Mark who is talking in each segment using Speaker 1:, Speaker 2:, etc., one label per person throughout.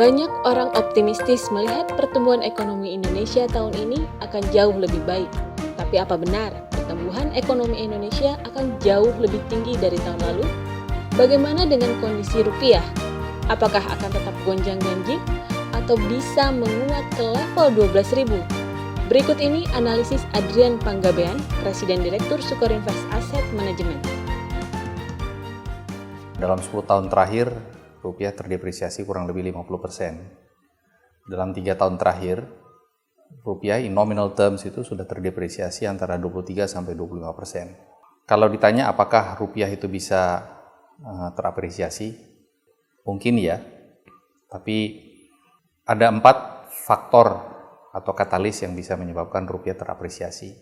Speaker 1: Banyak orang optimistis melihat pertumbuhan ekonomi Indonesia tahun ini akan jauh lebih baik. Tapi apa benar pertumbuhan ekonomi Indonesia akan jauh lebih tinggi dari tahun lalu? Bagaimana dengan kondisi rupiah? Apakah akan tetap gonjang-ganjing atau bisa menguat ke level 12.000? Berikut ini analisis Adrian Panggabean, Presiden Direktur Sukorinvest Asset Management.
Speaker 2: Dalam 10 tahun terakhir, rupiah terdepresiasi kurang lebih 50%. Dalam 3 tahun terakhir, rupiah in nominal terms itu sudah terdepresiasi antara 23-25%. Kalau ditanya apakah rupiah itu bisa terapresiasi, mungkin ya, tapi ada 4 faktor atau katalis yang bisa menyebabkan rupiah terapresiasi.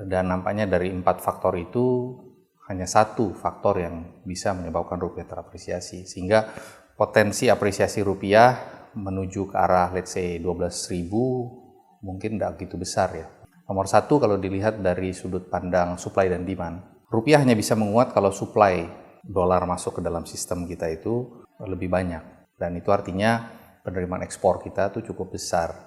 Speaker 2: Dan nampaknya dari 4 faktor itu, hanya 1 faktor yang bisa menyebabkan rupiah terapresiasi, sehingga potensi apresiasi rupiah menuju ke arah let's say 12.000 mungkin tidak begitu besar ya. Nomor 1, kalau dilihat dari sudut pandang supply dan demand, rupiah hanya bisa menguat kalau supply dolar masuk ke dalam sistem kita itu lebih banyak, dan itu artinya penerimaan ekspor kita itu cukup besar.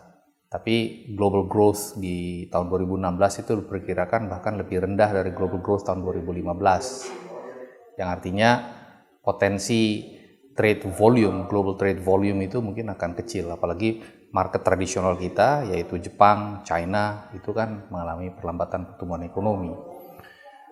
Speaker 2: Tapi global growth di tahun 2016 itu diperkirakan bahkan lebih rendah dari global growth tahun 2015. Yang artinya potensi trade volume, global trade volume itu mungkin akan kecil. Apalagi market tradisional kita yaitu Jepang, China itu kan mengalami perlambatan pertumbuhan ekonomi.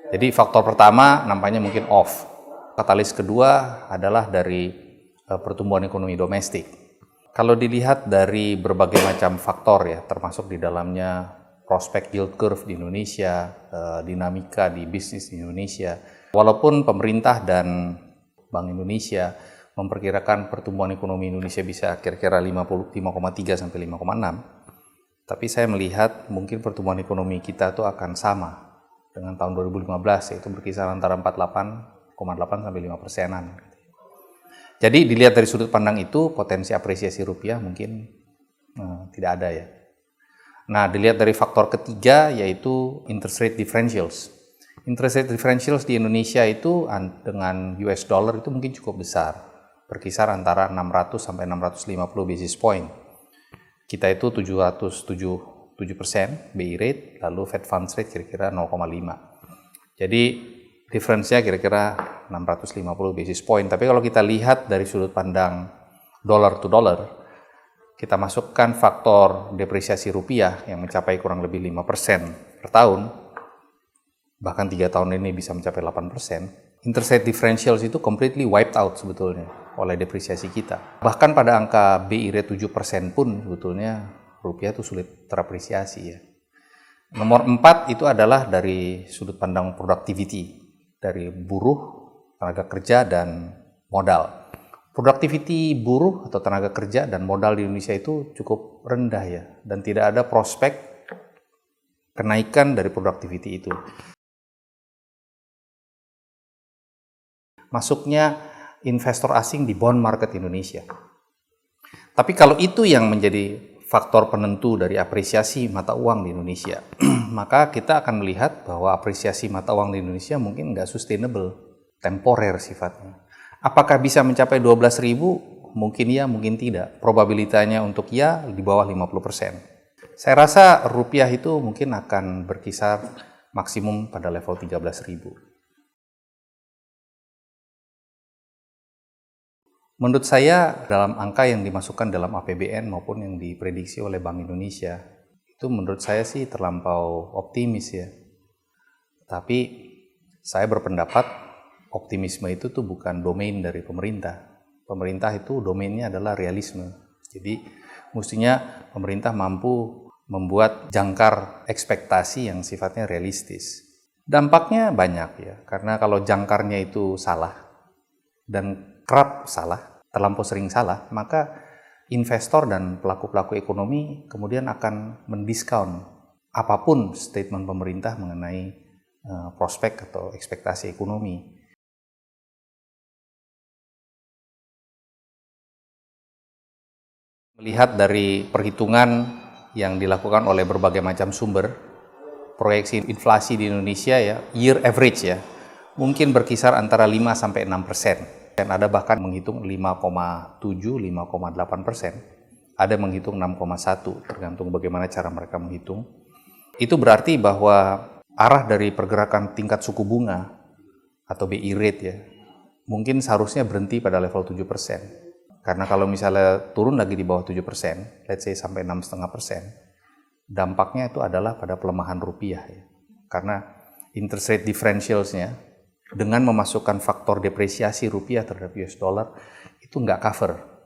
Speaker 2: Jadi faktor pertama nampaknya mungkin off. Katalis kedua adalah dari pertumbuhan ekonomi domestik. Kalau dilihat dari berbagai macam faktor ya, termasuk di dalamnya prospek yield curve di Indonesia, dinamika di bisnis di Indonesia. Walaupun pemerintah dan Bank Indonesia memperkirakan pertumbuhan ekonomi Indonesia bisa kira-kira 5,3 sampai 5,6, tapi saya melihat mungkin pertumbuhan ekonomi kita itu akan sama dengan tahun 2015, yaitu berkisar antara 48,8 sampai 5%-an. Jadi dilihat dari sudut pandang itu, potensi apresiasi rupiah mungkin tidak ada ya. Nah, dilihat dari faktor ketiga yaitu interest rate differentials. Interest rate differentials di Indonesia itu dengan US dollar itu mungkin cukup besar, berkisar antara 600 sampai 650 basis point. Kita itu 707% BI rate, lalu Fed funds rate kira-kira 0,5. Jadi difference-nya kira-kira 650 basis point. Tapi kalau kita lihat dari sudut pandang dollar to dollar, kita masukkan faktor depresiasi rupiah yang mencapai kurang lebih 5% per tahun, bahkan 3 tahun ini bisa mencapai 8%, interest rate differentials itu completely wiped out sebetulnya oleh depresiasi kita. Bahkan pada angka BI rate 7% pun sebetulnya rupiah itu sulit terapresiasi ya. Nomor 4 itu adalah dari sudut pandang productivity, dari buruh, tenaga kerja, dan modal. Productivity buruh atau tenaga kerja dan modal di Indonesia itu cukup rendah ya, dan tidak ada prospek kenaikan dari productivity itu. Masuknya investor asing di bond market Indonesia. Tapi kalau itu yang menjadi faktor penentu dari apresiasi mata uang di Indonesia, maka kita akan melihat bahwa apresiasi mata uang di Indonesia mungkin nggak sustainable, temporer sifatnya. Apakah bisa mencapai 12.000? Mungkin ya, mungkin tidak. Probabilitanya untuk ya di bawah 50%. Saya rasa rupiah itu mungkin akan berkisar maksimum pada level 13.000. Menurut saya, dalam angka yang dimasukkan dalam APBN maupun yang diprediksi oleh Bank Indonesia, itu menurut saya sih terlampau optimis ya. Tapi saya berpendapat optimisme itu tuh bukan domain dari pemerintah. Pemerintah itu domainnya adalah realisme. Jadi mestinya pemerintah mampu membuat jangkar ekspektasi yang sifatnya realistis. Dampaknya banyak ya, karena kalau jangkarnya itu salah dan kerap salah, terlampau sering salah, maka investor dan pelaku-pelaku ekonomi kemudian akan mendiskon apapun statement pemerintah mengenai prospek atau ekspektasi ekonomi. Melihat dari perhitungan yang dilakukan oleh berbagai macam sumber, proyeksi inflasi di Indonesia ya, year average ya, mungkin berkisar antara 5-6%. Dan ada bahkan menghitung 5,7, 5,8%. Ada menghitung 6,1, tergantung bagaimana cara mereka menghitung. Itu berarti bahwa arah dari pergerakan tingkat suku bunga atau BI rate ya, mungkin seharusnya berhenti pada level 7%. Karena kalau misalnya turun lagi di bawah 7%, let's say sampai 6,5%, dampaknya itu adalah pada pelemahan rupiah ya. Karena interest rate differentials-nya dengan memasukkan faktor depresiasi rupiah terhadap US dollar itu nggak cover